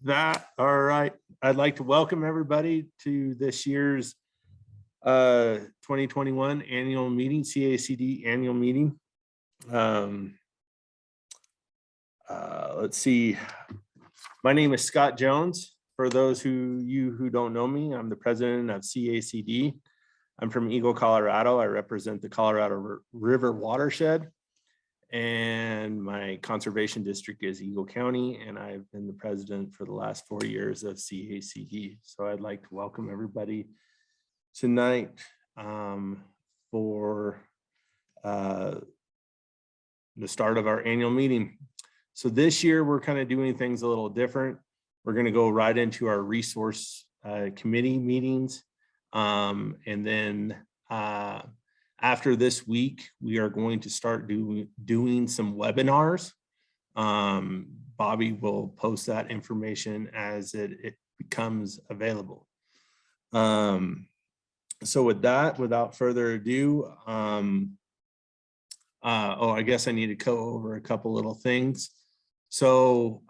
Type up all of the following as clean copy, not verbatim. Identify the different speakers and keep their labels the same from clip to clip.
Speaker 1: that, all right. I'd like to welcome everybody to this year's 2021 annual meeting, CACD annual meeting. Let's see. My name is Scott Jones. For those who don't know me, I'm the president of CACD. I'm from Eagle, Colorado. I represent the Colorado River watershed, and my conservation district is Eagle County, and I've been the president for the last 4 years of CACD. So I'd like to welcome everybody tonight for the start of our annual meeting. So this year we're kind of doing things a little different. We're going to go right into our resource committee meetings. And then after this week, we are going to start doing some webinars. Bobby will post that information as it becomes available. So with that, without further ado, I guess I need to go over a couple little things. So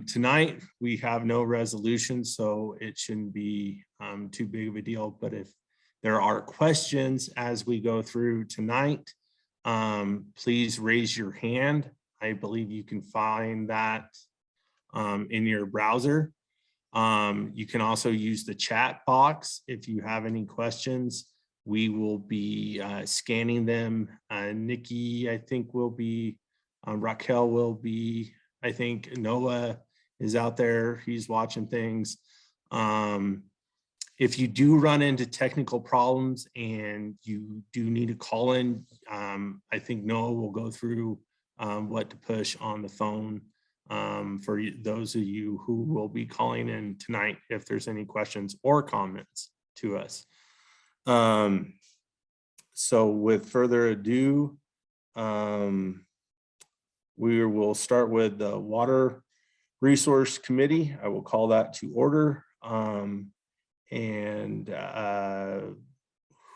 Speaker 1: tonight we have no resolution, so it shouldn't be too big of a deal. But if there are questions as we go through tonight, please raise your hand. I believe you can find that in your browser. You can also use the chat box if you have any questions. We will be scanning them. Nikki, I think, will be, Raquel will be, I think Noah is out there. He's watching things. If you do run into technical problems and you do need to call in, I think Noah will go through what to push on the phone for those of you who will be calling in tonight if there's any questions or comments to us. So with further ado, we will start with the Water Resource Committee. I will call that to order. And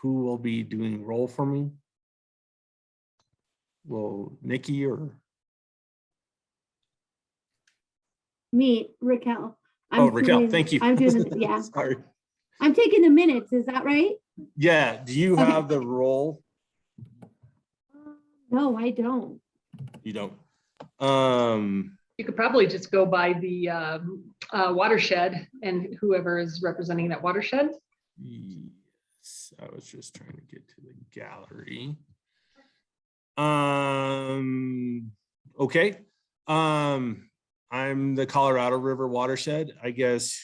Speaker 1: who will be doing roll for me? Will Nikki or?
Speaker 2: Me, Raquel.
Speaker 1: Raquel, thank you.
Speaker 2: I'm doing, yeah.
Speaker 1: Sorry.
Speaker 2: I'm taking the minutes, is that right?
Speaker 1: Yeah, do you have the roll?
Speaker 2: No, I don't.
Speaker 1: You don't.
Speaker 3: You could probably just go by the watershed and whoever is representing that watershed.
Speaker 1: Yes, I was just trying to get to the gallery. Okay. I'm the Colorado River watershed, I guess.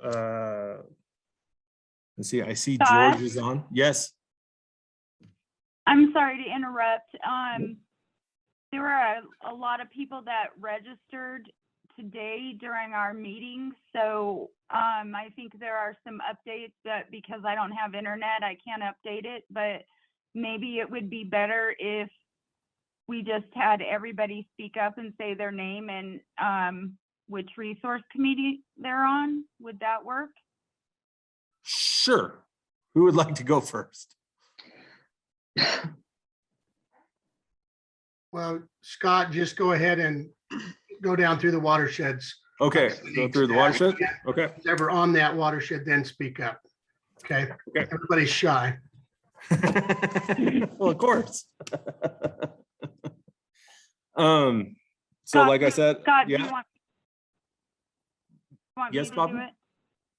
Speaker 1: Let's see, I see
Speaker 4: Scott?
Speaker 1: George is on. Yes.
Speaker 4: I'm sorry to interrupt. There were a lot of people that registered today during our meeting. So I think there are some updates that because I don't have internet, I can't update it, but maybe it would be better if we just had everybody speak up and say their name and which resource committee they're on. Would that work?
Speaker 1: Sure. Who would like to go first?
Speaker 5: Well, Scott, just go ahead and go down through the watersheds.
Speaker 1: Okay, go through the watershed. Okay.
Speaker 5: Who's ever on that watershed, then speak up. Okay.
Speaker 1: Okay.
Speaker 5: Everybody's shy.
Speaker 1: Well, of course. So
Speaker 4: Scott,
Speaker 1: like I said,
Speaker 4: Scott, do
Speaker 1: yeah.
Speaker 4: you want
Speaker 1: Yes,
Speaker 4: me to
Speaker 1: Bobby?
Speaker 4: do it?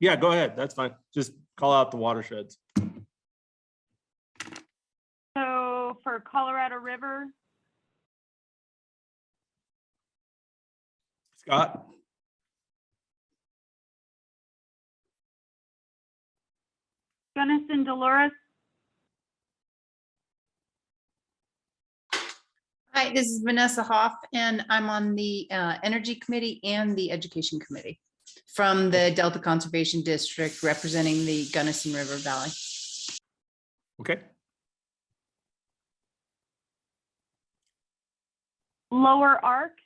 Speaker 1: Yeah, go ahead. That's fine. Just call out the watersheds.
Speaker 4: So for Colorado River,
Speaker 1: Scott?
Speaker 4: Gunnison, Dolores,
Speaker 6: Hi, this is Vanessa Hoff, and I'm on the Energy Committee and the Education Committee from the Delta Conservation District representing the Gunnison River Valley.
Speaker 1: Okay.
Speaker 4: Lower Arc,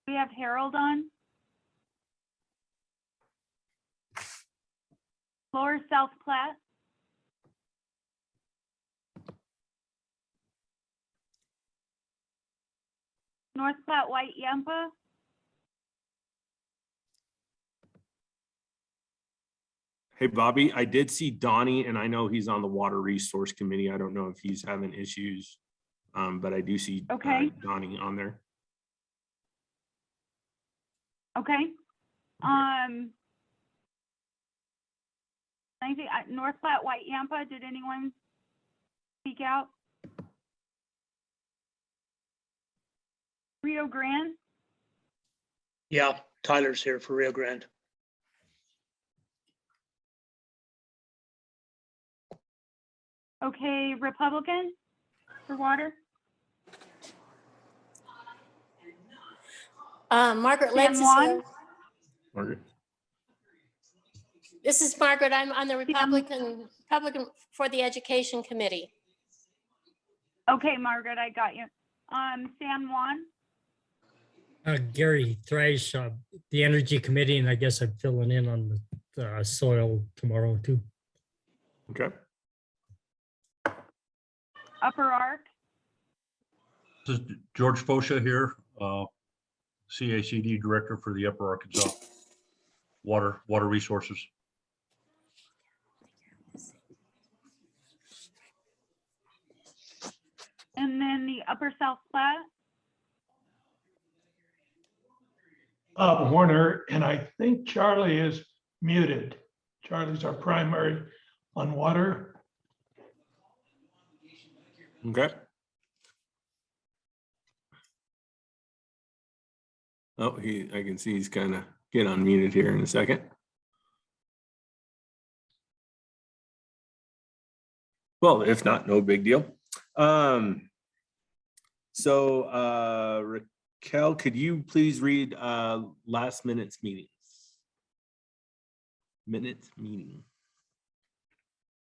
Speaker 4: we have Harold on. Lower South Platte, North Platte White Yampa.
Speaker 1: Hey, Bobby, I did see Donnie, and I know he's on the Water Resource Committee. I don't know if he's having issues, but I do see
Speaker 4: Okay.
Speaker 1: Donnie on there.
Speaker 4: Okay. I think North Platte White Yampa, did anyone speak out? Rio Grande?
Speaker 7: Yeah, Tyler's here for Rio Grande.
Speaker 4: Okay, Republican for water?
Speaker 8: Margaret
Speaker 4: San
Speaker 8: Lenz is
Speaker 4: Juan?
Speaker 8: here.
Speaker 1: Margaret?
Speaker 8: This is Margaret. I'm on the Republican for the Education Committee.
Speaker 4: Okay, Margaret, I got you. San Juan?
Speaker 9: Gary Thrice, the Energy Committee, and I guess I'm filling in on the soil tomorrow too.
Speaker 1: Okay.
Speaker 4: Upper Ark?
Speaker 10: This is George Fosha here, CACD Director for the Upper Arkansas Water Resources.
Speaker 4: And then the Upper South Platte?
Speaker 11: Bob Warner, and I think Charlie is muted. Charlie's our primary on water.
Speaker 1: Okay. Oh, I can see he's kind of get unmuted here in a second. Well, if not, no big deal. Raquel, could you please read last minute meeting?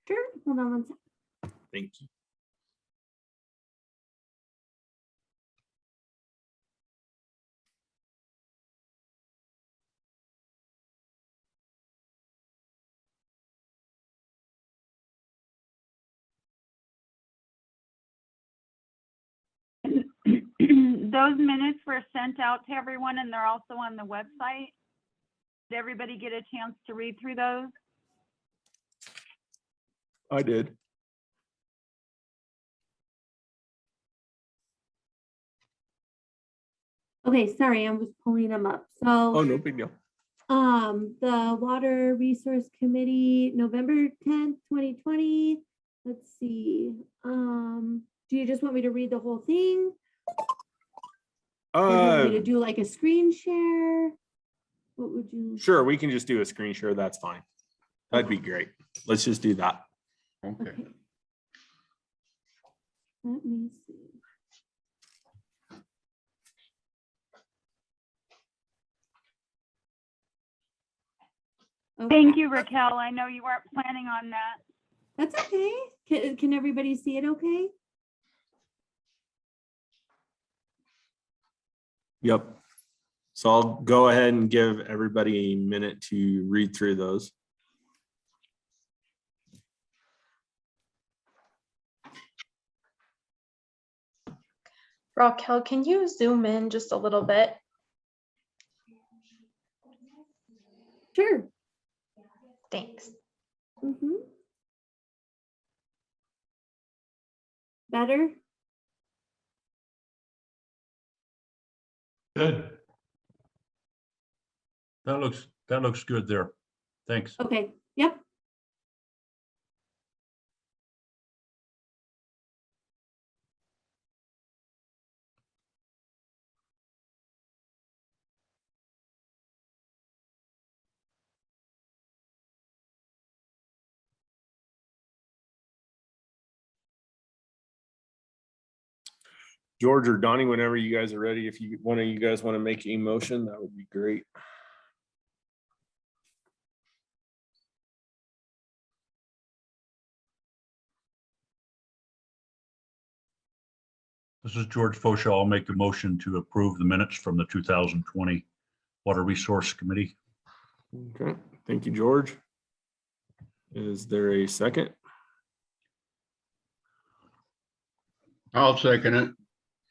Speaker 2: Sure, hold on one sec.
Speaker 1: Thank you.
Speaker 4: Those minutes were sent out to everyone and they're also on the website. Did everybody get a chance to read through those?
Speaker 1: I did.
Speaker 2: Okay, sorry, I was pulling them up.
Speaker 1: Oh,
Speaker 2: So,
Speaker 1: no big deal.
Speaker 2: the Water Resource Committee, November 10th, 2020. Let's see. Do you just want me to read the whole thing? Or do you want me to do like a screen share? What would you?
Speaker 1: Sure, we can just do a screen share. That's fine. That'd be great. Let's just do that.
Speaker 2: Okay. Let me see.
Speaker 4: Thank
Speaker 2: Okay,
Speaker 4: you, Raquel. I know you weren't planning on that.
Speaker 2: that's okay. Can everybody see it okay?
Speaker 1: Yep. So I'll go ahead and give everybody a minute to read through those.
Speaker 12: Raquel, can you zoom in just a little bit?
Speaker 2: Sure.
Speaker 12: Thanks.
Speaker 2: Mm-hmm. Better?
Speaker 11: Good.
Speaker 10: That looks good there. Thanks.
Speaker 2: Okay, yep.
Speaker 1: George or Donnie, whenever you guys are ready, if one of you guys want to make a motion, that would be great.
Speaker 10: This is George Fosha. I'll make the motion to approve the minutes from the 2020 Water Resource Committee.
Speaker 1: Okay, thank you, George. Is there a second?
Speaker 5: I'll second it.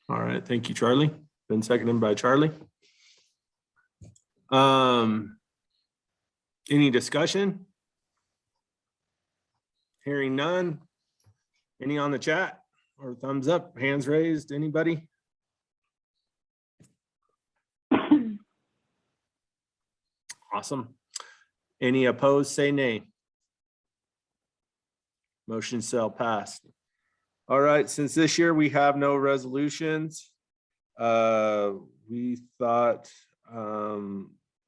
Speaker 1: All right, thank you, Charlie. been seconded by Charlie. Any discussion? Hearing none. Any on the chat or thumbs up, hands raised, anybody? Awesome. Any opposed, say nay. Motion shall pass. All right, since this year we have no resolutions, we thought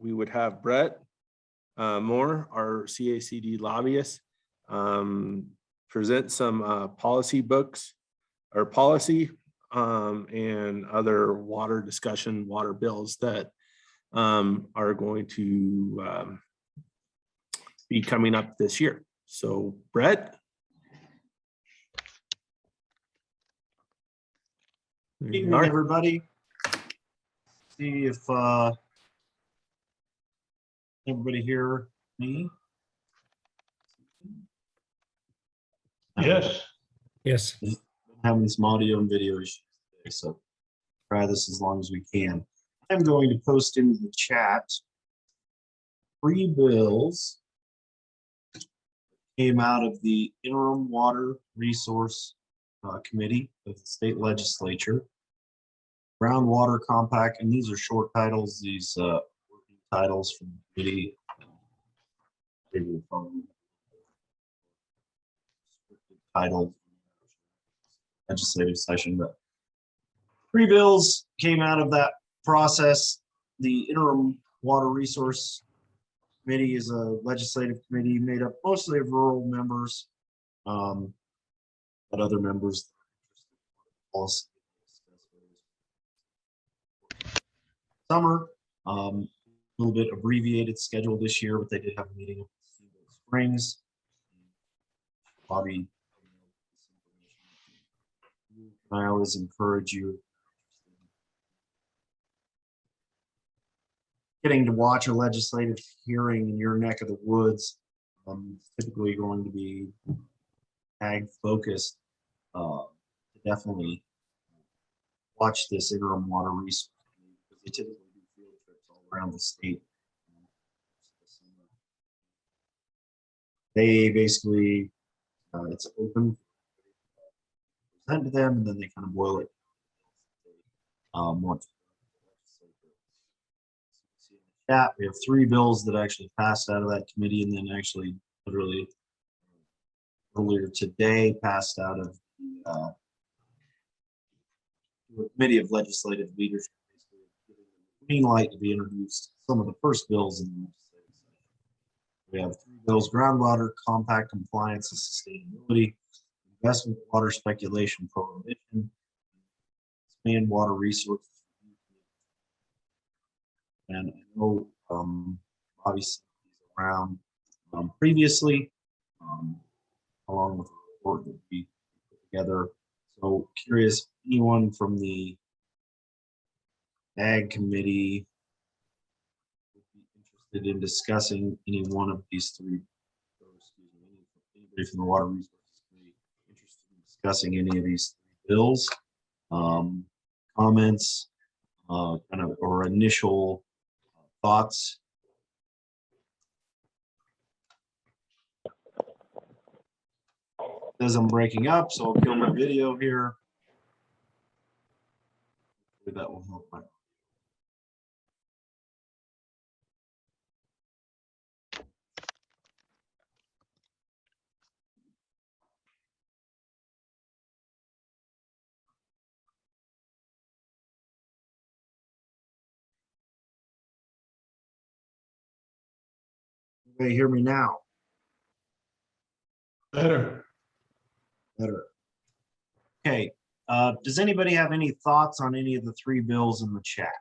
Speaker 1: we would have Brett Moore, our CACD lobbyist, present some policy books or policy and other water discussion, water bills that are going to be coming up this year. So Brett.
Speaker 13: Good evening, everybody. See if everybody hear me.
Speaker 11: Yes.
Speaker 9: Yes.
Speaker 13: Having some audio and video issues today, so try this as long as we can. I'm going to post into the chat 3 bills came out of the Interim Water Resource Committee of the state legislature. Groundwater Compact, and these are short titles, these working titles from the committee. Title legislative session, but 3 bills came out of that process. The Interim Water Resource Committee is a legislative committee made up mostly of rural members, but other members also summer, a little bit abbreviated schedule this year, but they did have a meeting in Steamboat Springs. Bobby, I always encourage you getting to watch a legislative hearing in your neck of the woods. Typically going to be ag focused. Definitely watch this Interim Water Resource because they typically do field trips all around the state. They basically it's open, present to them, and then they kind of boil it. Once yeah, we have 3 bills that actually passed out of that committee, and then actually literally earlier today passed out of the Committee of Legislative Leadership, green light to be introduced. Some of the first bills in the legislative session. We have 3 bills: groundwater compact compliance and sustainability, investment water speculation prohibition, expand water resources. And I know obviously around previously, along with the report that we put together. So curious, anyone from the Ag Committee would be interested in discussing any one of these 3, or excuse me, anybody from the Water Resources Committee interested in discussing any of these 3 bills? Comments, kind of, or initial thoughts? Says I'm breaking up, so I'll kill my video here. That will help. You hear me now?
Speaker 11: Better.
Speaker 13: Better. Okay. Does anybody have any thoughts on any of the 3 bills in the chat?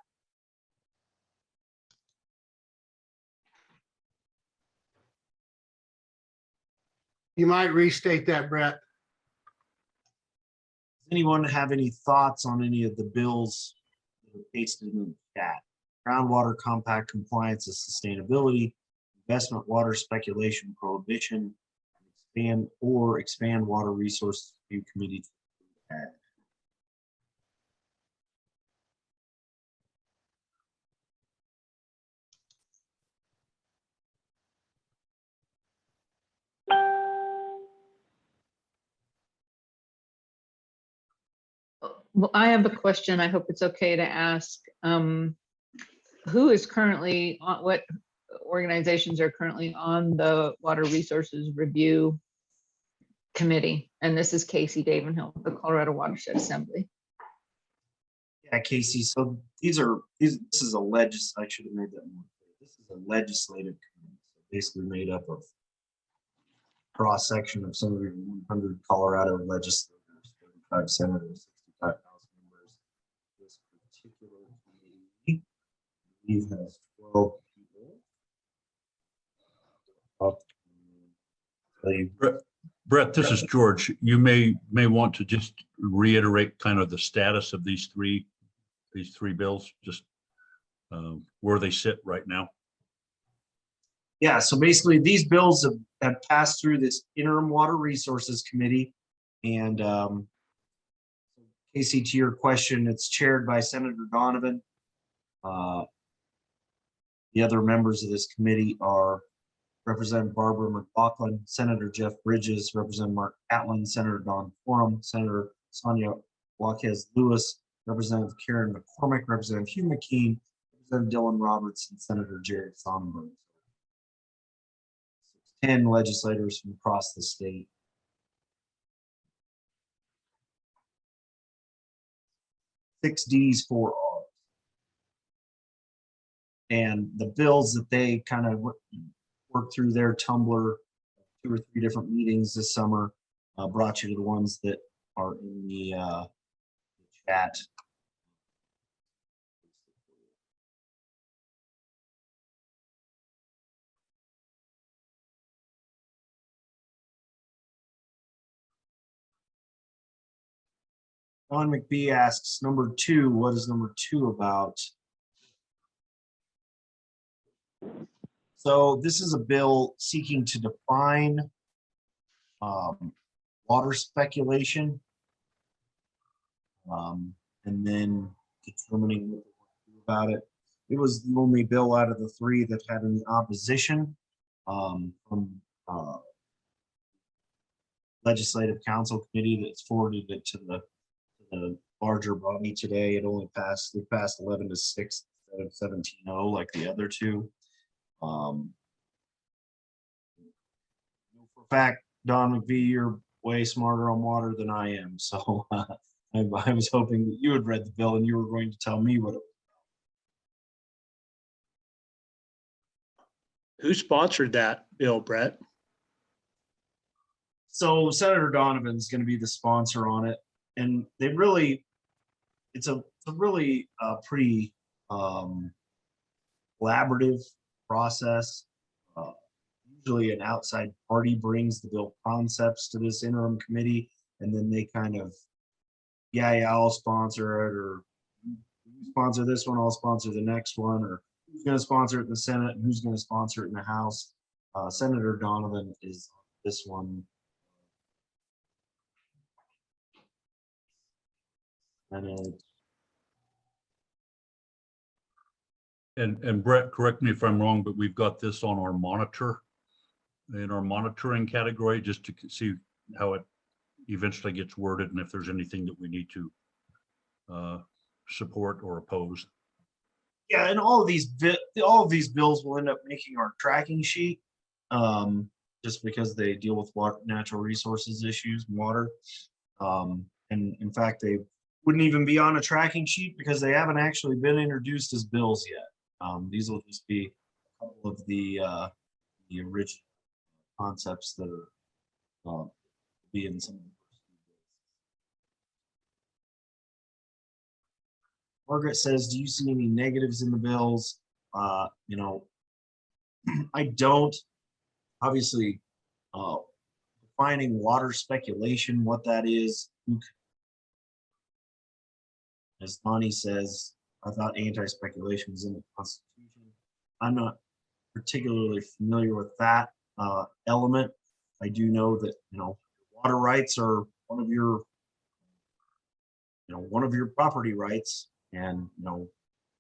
Speaker 5: You might restate that, Brett.
Speaker 13: Does anyone have any thoughts on any of the bills that are pasted in the chat? Groundwater compact compliance and sustainability, investment water speculation prohibition, expand water resources review committee.
Speaker 3: Well, I have a question. I hope it's okay to ask. Who is currently on, what organizations are currently on the Water Resources Review Committee? And this is Casey Davenhill, the Colorado Watershed Assembly.
Speaker 13: Yeah, Casey, so this is I should have made that more clear. This is a legislative committee, so basically made up of cross-section of some of your 100 Colorado legislators, 35 senators, 65 House members. This particular committee, I believe, has 12 people.
Speaker 10: Brett, this is George. You may want to just reiterate kind of the status of these three bills, just where they sit right now.
Speaker 13: Yeah, so basically these bills have passed through this interim water resources committee. And Casey, to your question, it's chaired by Senator Donovan. The other members of this committee are Representative Barbara McLaughlin, Senator Jeff Bridges, Representative Mark Catlin, Senator Don Forum, Senator Sonia Jaquez Lewis, Representative Karen McCormick, Representative Hugh McKean, Representative Dylan Roberts, and Senator Jared Sonnenberg. 10 legislators from across the state. Six Ds, 4 Rs. And the bills that they kind of worked through their Tumblr, 2 or 3 different meetings this summer, brought you to the ones that are in the chat. Don McBee asks, number 2, what is number 2 about? So this is a bill seeking to define water speculation, and then determining what to do about it. It was the only bill out of the 3 that had any opposition from Legislative Council Committee that's forwarded it to the larger body today. It only passed, it passed 11-6 instead of 17-0 like the other 2. For a fact, Don McVie, you're way smarter on water than I am. So I was hoping that you had read the bill and you were going to tell me what it was.
Speaker 7: Who sponsored that bill, Brett?
Speaker 13: So Senator Donovan's going to be the sponsor on it. And they really, it's a really pretty collaborative process. Usually an outside party brings the bill concepts to this interim committee, and then they kind of, yeah, I'll sponsor it, or you sponsor this one, I'll sponsor the next one, or who's going to sponsor it in the Senate, and who's going to sponsor it in the House. Senator Donovan is this one.
Speaker 10: And Brett, correct me if I'm wrong, but we've got this on our monitor, in our monitoring category, just to see how it eventually gets worded and if there's anything that we need to support or oppose.
Speaker 13: Yeah, and all of these bills will end up making our tracking sheet, just because they deal with water, natural resources issues, and water. And in fact, they wouldn't even be on a tracking sheet because they haven't actually been introduced as bills yet. These will just be a couple of the original concepts that are be in some of the first few bills. Margaret says, do you see any negatives in the bills? You know, I don't. Obviously, defining water speculation, what that is. As Bonnie says, I thought anti-speculation was in the Constitution. I'm not particularly familiar with that element. I do know that, you know, water rights are one of your property rights, and you know,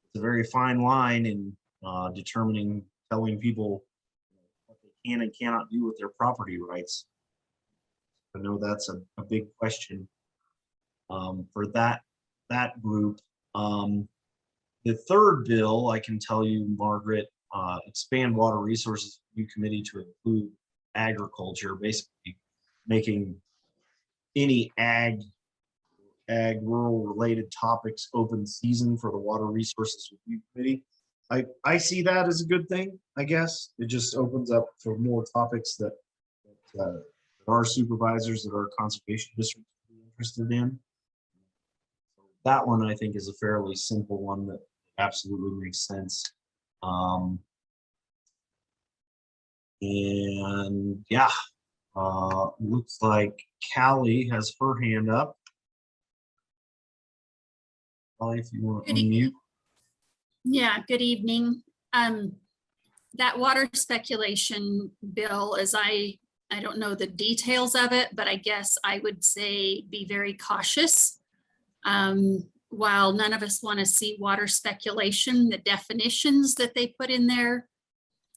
Speaker 13: it's a very fine line in determining, telling people what they can and cannot do with their property rights. I know that's a big question for that that group. The third bill, I can tell you, Margaret, expand water resources review committee to include agriculture, basically making any ag rural related topics open season for the water resources review committee. I see that as a good thing, I guess. It just opens up for more topics that our supervisors that our conservation district are interested in. That one I think is a fairly simple one that absolutely makes sense. And yeah, looks like Callie has her hand up. Callie, if you want to unmute.
Speaker 14: Yeah, good evening. That water speculation bill, as I don't know the details of it, but I guess I would say be very cautious. While none of us want to see water speculation, the definitions that they put in there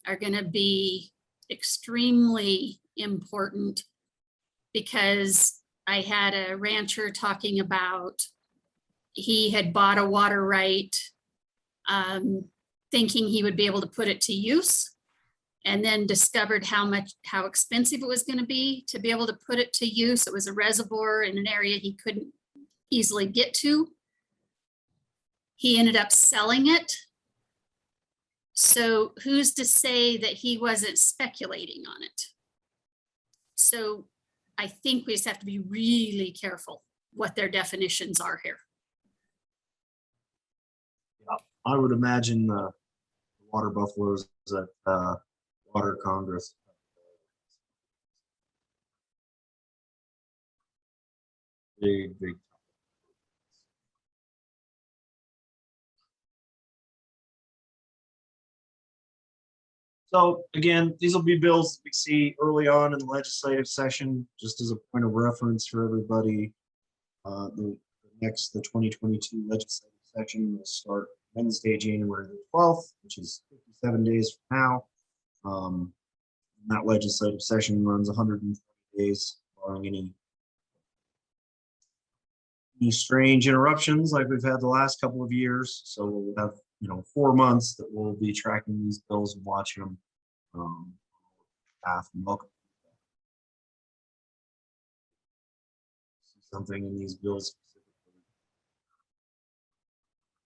Speaker 14: are going to be extremely important, because I had a rancher talking about he had bought a water right, thinking he would be able to put it to use, and then discovered how expensive it was going to be able to put it to use. It was a reservoir in an area he couldn't easily get to. He ended up selling it. So who's to say that he wasn't speculating on it? So I think we just have to be really careful what their definitions are here.
Speaker 13: I would imagine the water buffaloes at Water Congress. Big. So again, these will be bills we see early on in the legislative session, just as a point of reference for everybody. The 2022 legislative session will start Wednesday, January the 12th, which is 57 days from now. That legislative session runs 120 days, barring any strange interruptions like we've had the last couple of years. So we'll have 4 months that we'll be tracking these bills and watching them. Path and welcome. Something in these bills.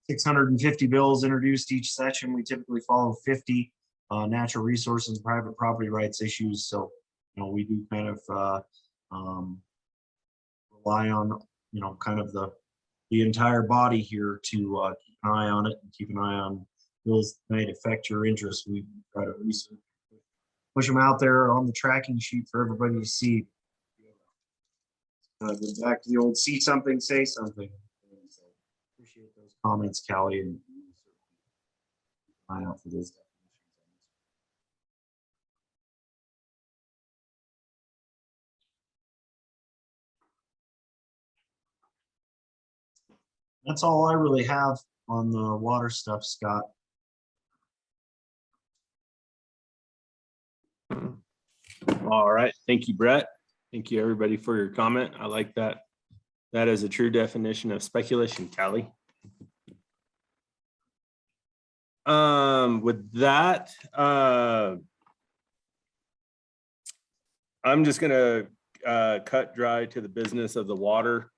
Speaker 13: 650 bills introduced each session. We typically follow 50 natural resources and private property rights issues. So, we do kind of rely on, kind of the entire body here to keep an eye on it and keep an eye on bills that might affect your interests. We try to research, push them out there on the tracking sheet for everybody to see. Go back to the old see something, say something. So appreciate those comments, Callie, and eye out for those definitions. That's all I really have on the water stuff, Scott.
Speaker 1: All right, thank you, Brett. Thank you, everybody, for your comment. I like that. That is a true definition of speculation, Callie. With that, I'm just gonna cut dry to the business of the water.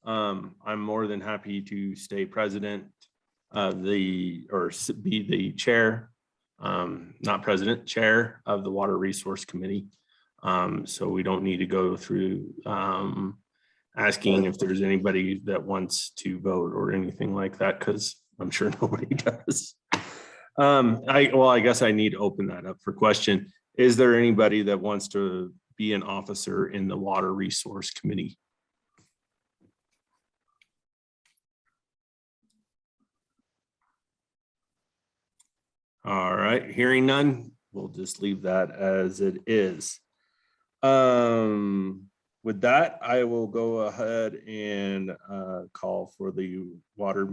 Speaker 1: I'm more than happy to stay president of be the chair, not president, chair of the Water Resource Committee. So we don't need to go through asking if there's anybody that wants to vote or anything like that, because I'm sure nobody does. I guess I need to open that up for question. Is there anybody that wants to be an officer in the Water Resource Committee? All right, hearing none, we'll just leave that as it is. With that, I will go ahead and call for the Water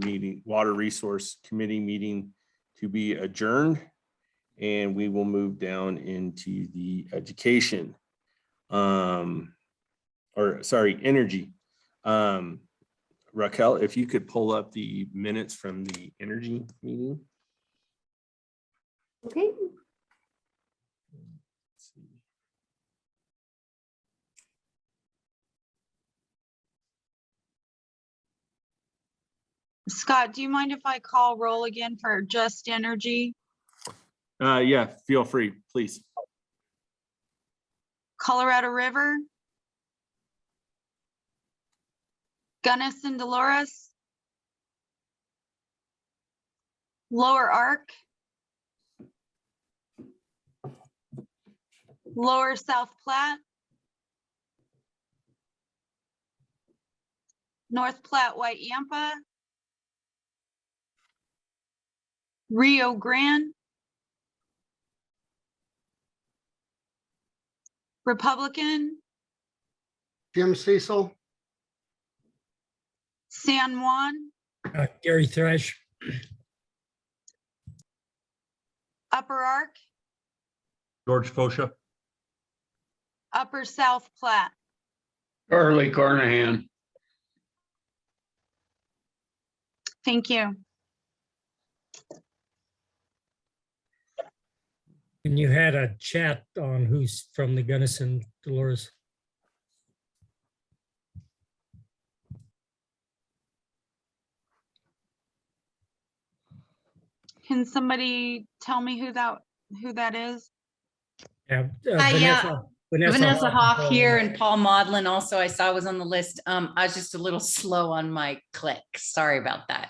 Speaker 1: Resource Committee meeting to be adjourned, and we will move down into the education, energy Raquel, if you could pull up the minutes from the energy meeting.
Speaker 2: Okay.
Speaker 1: Let's see.
Speaker 4: Scott, do you mind if I call roll again for just energy?
Speaker 1: Yeah, feel free, please.
Speaker 4: Colorado River? Gunnison Dolores? Lower Arc? Lower South Platte? North Platte White Yampa? Rio Grande? Republican?
Speaker 5: Jim Cecil,
Speaker 4: San Juan?
Speaker 9: Gary Thresh,
Speaker 4: Upper Arc?
Speaker 10: George Fosha,
Speaker 4: Upper South Platte?
Speaker 11: Charlie Carnahan.
Speaker 4: Thank you.
Speaker 9: and you had a chat on who's from the Gunnison Dolores.
Speaker 4: Can somebody tell me who that is?
Speaker 9: Yeah,
Speaker 6: Yeah. Vanessa Hoff
Speaker 9: and
Speaker 6: here
Speaker 9: Paul.
Speaker 6: and Paul Maudlin also I saw was on the list. I was just a little slow on my click. Sorry about that.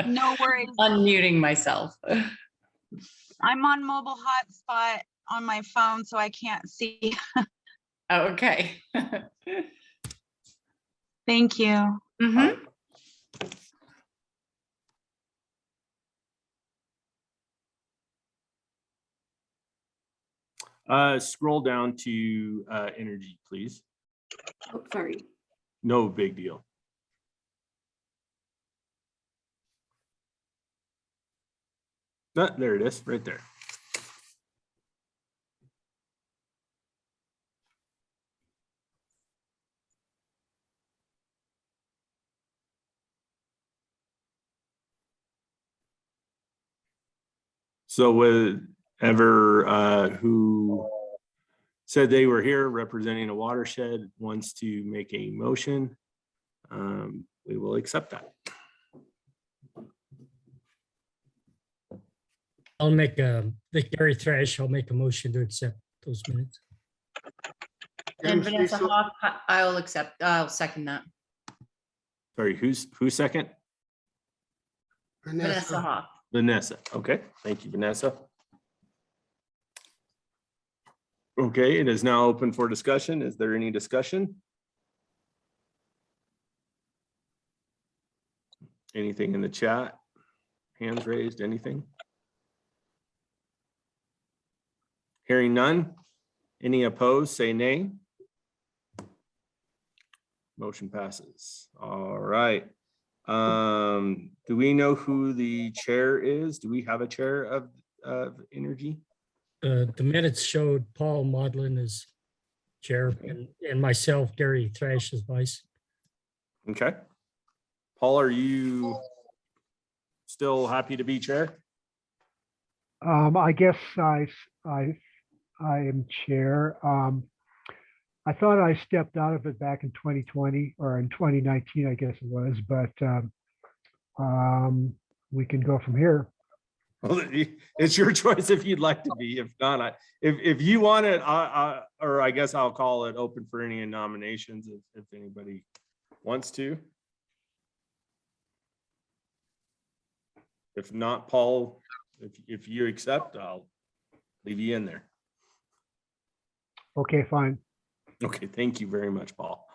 Speaker 4: No worries.
Speaker 6: Unmuting myself.
Speaker 4: I'm on mobile hotspot on my phone, so I can't see.
Speaker 6: Okay.
Speaker 4: Thank you.
Speaker 6: Mhm.
Speaker 1: Scroll down to energy, please.
Speaker 2: Oh, sorry.
Speaker 1: No big deal. There it is, right there. So whoever who said they were here representing a watershed wants to make a motion, we will accept that.
Speaker 9: I'll make the Gary Thresh, I'll make a motion to accept those minutes.
Speaker 6: And
Speaker 5: Jim
Speaker 6: Vanessa
Speaker 5: Cecil,
Speaker 6: Hoff, I'll second that.
Speaker 1: Sorry, who's second?
Speaker 6: Vanessa Hoff.
Speaker 1: Vanessa. Okay, thank you, Vanessa. Okay, it is now open for discussion. Is there any discussion? Anything in the chat? Hands raised, anything? Hearing none. Any opposed, say nay. Motion passes. All right. Do we know who the chair is? Do we have a chair of energy?
Speaker 9: The minutes showed Paul Maudlin as chair and myself, Gary Thresh as vice.
Speaker 1: Okay. Paul, are you still happy to be chair?
Speaker 15: I guess I am chair. I thought I stepped out of it back in 2020 or in 2019, I guess it was, but we can go from here.
Speaker 1: Well, it's your choice if you'd like to be. If not, if you want it, or I guess I'll call it open for any nominations if anybody wants to. If not, Paul, if you accept, I'll leave you in there.
Speaker 15: Okay, fine.
Speaker 1: Okay, thank you very much, Paul.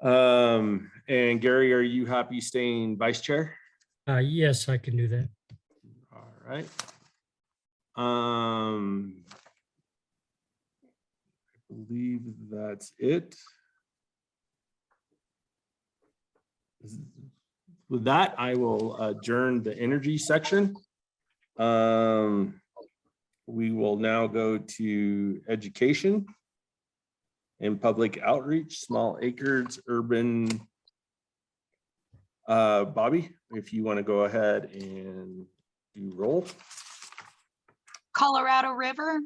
Speaker 1: And Gary, are you happy staying vice chair?
Speaker 9: Yes, I can do that.
Speaker 1: All right. I believe that's it. With that, I will adjourn the energy section. We will now go to education. and public outreach, small acres, urban. Bobby, if you want to go ahead and do roll.
Speaker 4: Colorado River,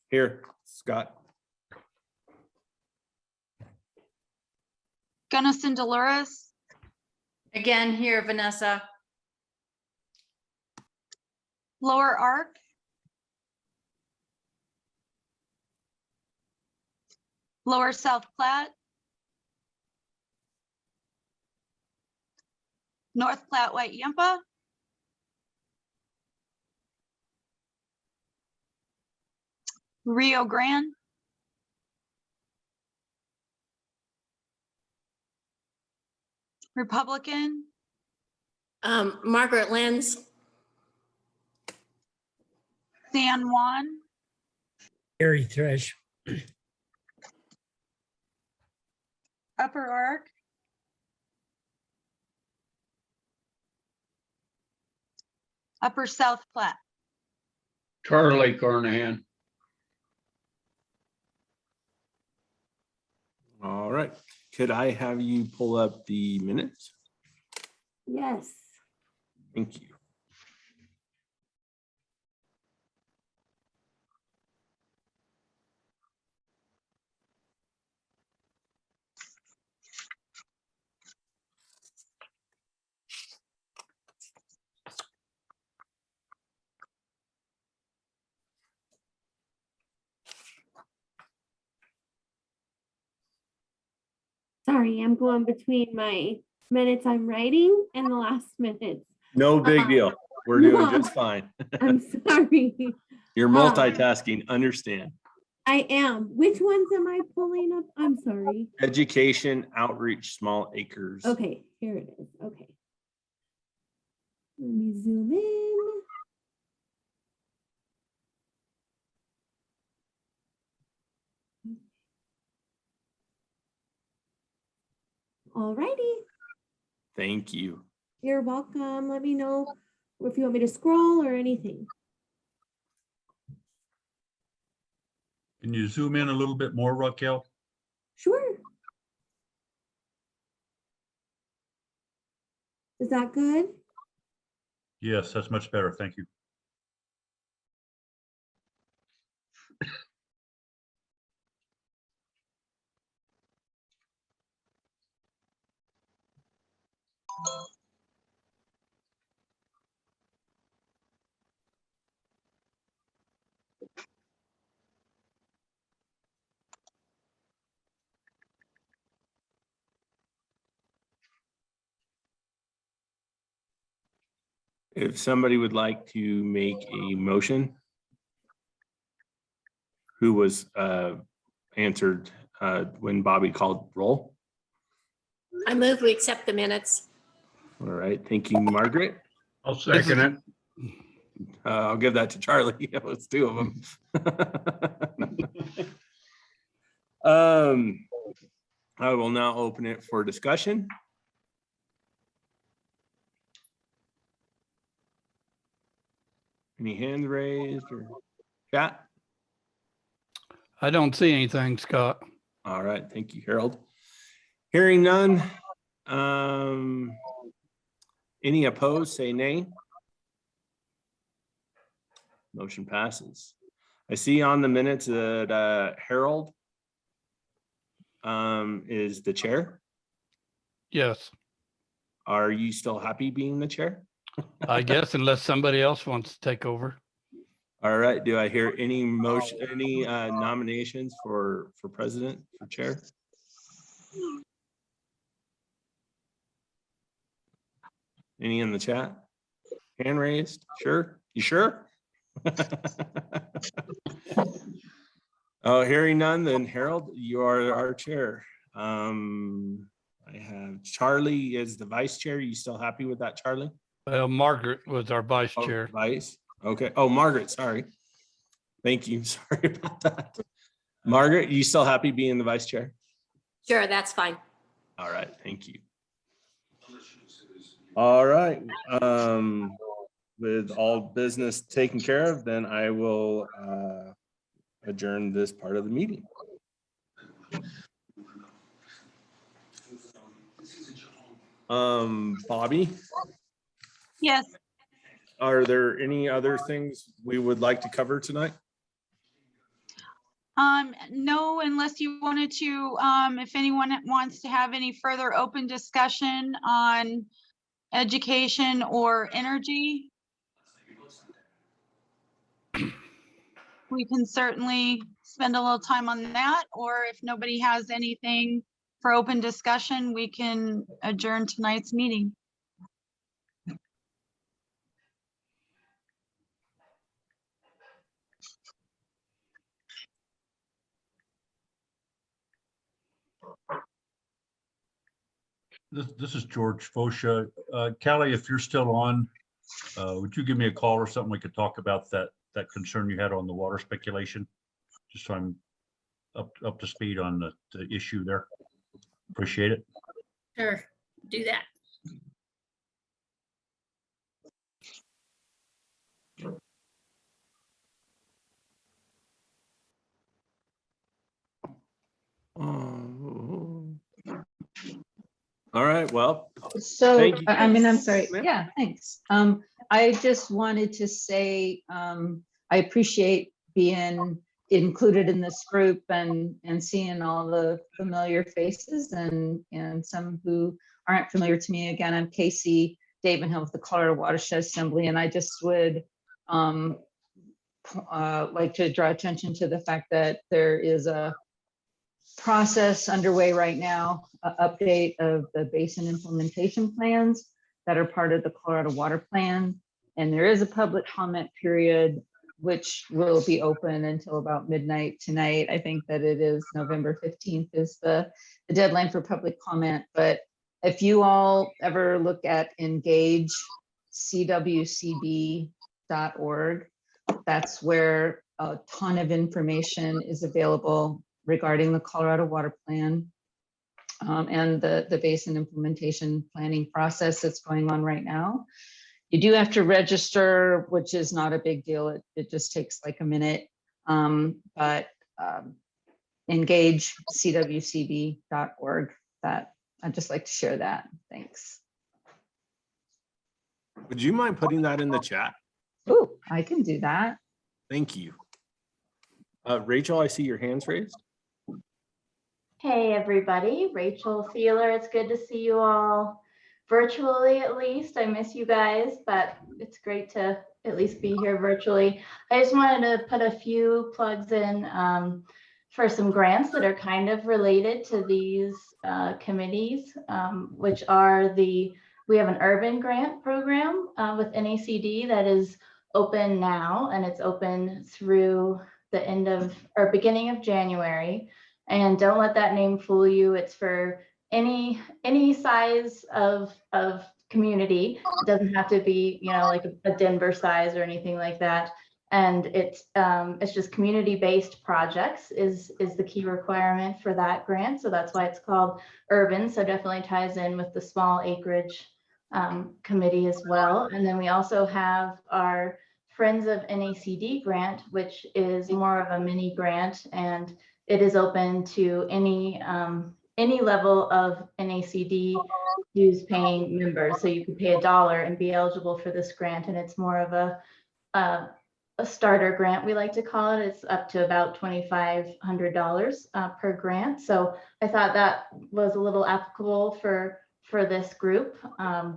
Speaker 1: Here, Scott.
Speaker 4: Gunnison Dolores,
Speaker 6: Again, here, Vanessa.
Speaker 4: Lower Ark, Lower South Platte, North Platte White Yampa, Rio Grande, Republican,
Speaker 8: Margaret Lenz,
Speaker 4: San Juan,
Speaker 9: Gary Thresh,
Speaker 4: Upper Ark, Upper South Platte.
Speaker 11: Charlie Carnahan.
Speaker 1: All right. Could I have you pull up the minutes?
Speaker 2: Yes.
Speaker 1: Thank you.
Speaker 2: Sorry, I'm going between my minutes I'm writing and the last minutes.
Speaker 1: No big deal. We're
Speaker 2: no.
Speaker 1: doing just fine.
Speaker 2: I'm sorry.
Speaker 1: You're multitasking, understand.
Speaker 2: I am. Which ones am I pulling up? I'm sorry.
Speaker 1: Education, outreach, small acres.
Speaker 2: Okay, here it is. Okay. Let me zoom in. All righty.
Speaker 1: Thank you.
Speaker 2: You're welcome. Let me know if you want me to scroll or anything.
Speaker 10: Can you zoom in a little bit more, Raquel?
Speaker 2: Sure. Is that good?
Speaker 10: Yes, that's much better. Thank you.
Speaker 1: If somebody would like to make a motion, who was answered when Bobby called roll.
Speaker 8: I move we accept the minutes.
Speaker 1: All right, thank you, Margaret.
Speaker 11: I'll second it.
Speaker 1: I'll give that to Charlie. It's two of them. I will now open it for discussion. Any hands raised or chat?
Speaker 11: I don't see anything, Scott.
Speaker 1: All right, thank you, Harold. Hearing none. Any opposed, say nay. Motion passes. I see on the minutes that Harold is the chair.
Speaker 11: Yes,
Speaker 1: Are you still happy being the chair?
Speaker 11: I guess unless somebody else wants to take over.
Speaker 1: All right, do I hear any motion, any nominations for president, for chair? Any in the chat? Hand raised? Sure? You sure? Oh, hearing none, then Harold, you are our chair. I have Charlie as the vice chair. You still happy with that, Charlie?
Speaker 11: Well, Margaret was our vice
Speaker 1: Oh,
Speaker 11: chair.
Speaker 1: vice. Okay. Oh, Margaret, sorry. Thank you. Sorry about that. Margaret, you still happy being the vice chair?
Speaker 8: Sure, that's fine.
Speaker 1: All right, thank you. All right. With all business taken care of, then I will adjourn this part of the meeting. Bobby,
Speaker 4: Yes.
Speaker 1: are there any other things we would like to cover tonight?
Speaker 4: No, unless you wanted to, if anyone wants to have any further open discussion on education or energy, we can certainly spend a little time on that, or if nobody has anything for open discussion, we can adjourn tonight's meeting.
Speaker 10: This is George Fosha. Callie, if you're still on, would you give me a call or something? We could talk about that concern you had on the water speculation. Just so I'm up to speed on the issue there. Appreciate it.
Speaker 14: Sure, do that.
Speaker 1: All right, well,
Speaker 3: So,
Speaker 1: Thank you.
Speaker 3: I'm sorry.
Speaker 1: Ma'am?
Speaker 3: Yeah, thanks. I just wanted to say, I appreciate being included in this group and seeing all the familiar faces and some who aren't familiar to me. Again, I'm Casey Davenhill with the Colorado Watershed Assembly, and I just would like to draw attention to the fact that there is a process underway right now, update of the basin implementation plans that are part of the Colorado Water Plan. And there is a public comment period, which will be open until about midnight tonight. I think that it is November 15th is the deadline for public comment. But if you all ever look at engagecwcb.org, that's where a ton of information is available regarding the Colorado Water Plan and the basin implementation planning process that's going on right now. You do have to register, which is not a big deal. It just takes like a minute. Engagecwcb.org. That I'd just like to share that. Thanks.
Speaker 1: would you mind putting that in the chat?
Speaker 3: Oh, I can do that.
Speaker 1: Thank you. Rachel, I see your hands raised.
Speaker 12: Hey, everybody. Rachel Feeler. It's good to see you all virtually, at least. I miss you guys, but it's great to at least be here virtually. I just wanted to put a few plugs in for some grants that are kind of related to these committees, which are we have an urban grant program with NACD that is open now, and it's open through the end of or beginning of January. And don't let that name fool you. It's for any size of community. It doesn't have to be, like a Denver size or anything like that. And it's just community-based projects is the key requirement for that grant. So that's why it's called urban. So definitely ties in with the small acreage committee as well. And then we also have our Friends of NACD grant, which is more of a mini grant, and it is open to any level of NACD dues paying members. So you can pay $1 and be eligible for this grant. And it's more of a starter grant, we like to call it. It's up to about $2,500 per grant. So I thought that was a little applicable for this group,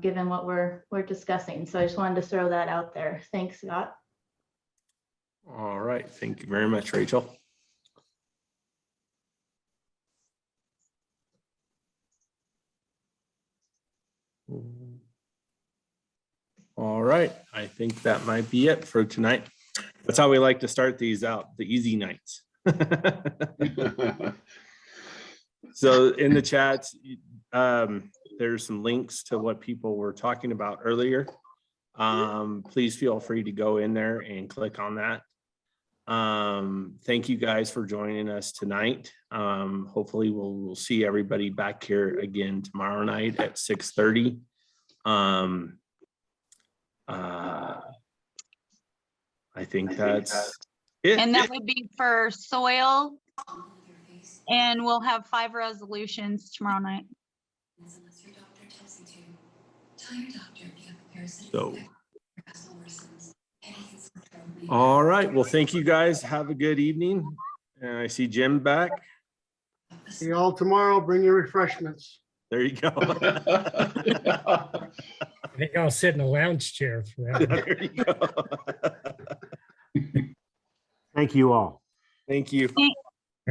Speaker 12: given what we're discussing. So I just wanted to throw that out there. Thanks, Scott.
Speaker 1: All right, thank you very much, Rachel. All right, I think that might be it for tonight. That's how we like to start these out, the easy nights. So in the chats, there's some links to what people were talking about earlier. Please feel free to go in there and click on that. Thank you guys for joining us tonight. Hopefully we'll see everybody back here again tomorrow night at 6:30. I think that's
Speaker 4: And that would be for soil. And we'll have 5 resolutions tomorrow night.
Speaker 1: So. All right. Well, thank you guys. Have a good evening. And I see Jim back.
Speaker 5: See you all tomorrow. Bring your refreshments.
Speaker 1: There you go.
Speaker 9: I think I'll sit in a lounge chair for that.
Speaker 1: There you go.
Speaker 16: Thank you all.
Speaker 1: Thank you.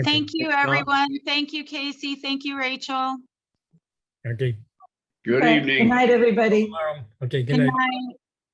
Speaker 4: Thank you, everyone. Thank you, Casey. Thank you, Rachel.
Speaker 9: Okay.
Speaker 17: Good
Speaker 3: Okay,
Speaker 17: evening.
Speaker 3: Good night, everybody.
Speaker 9: Okay, good
Speaker 4: Good
Speaker 9: night.
Speaker 4: night.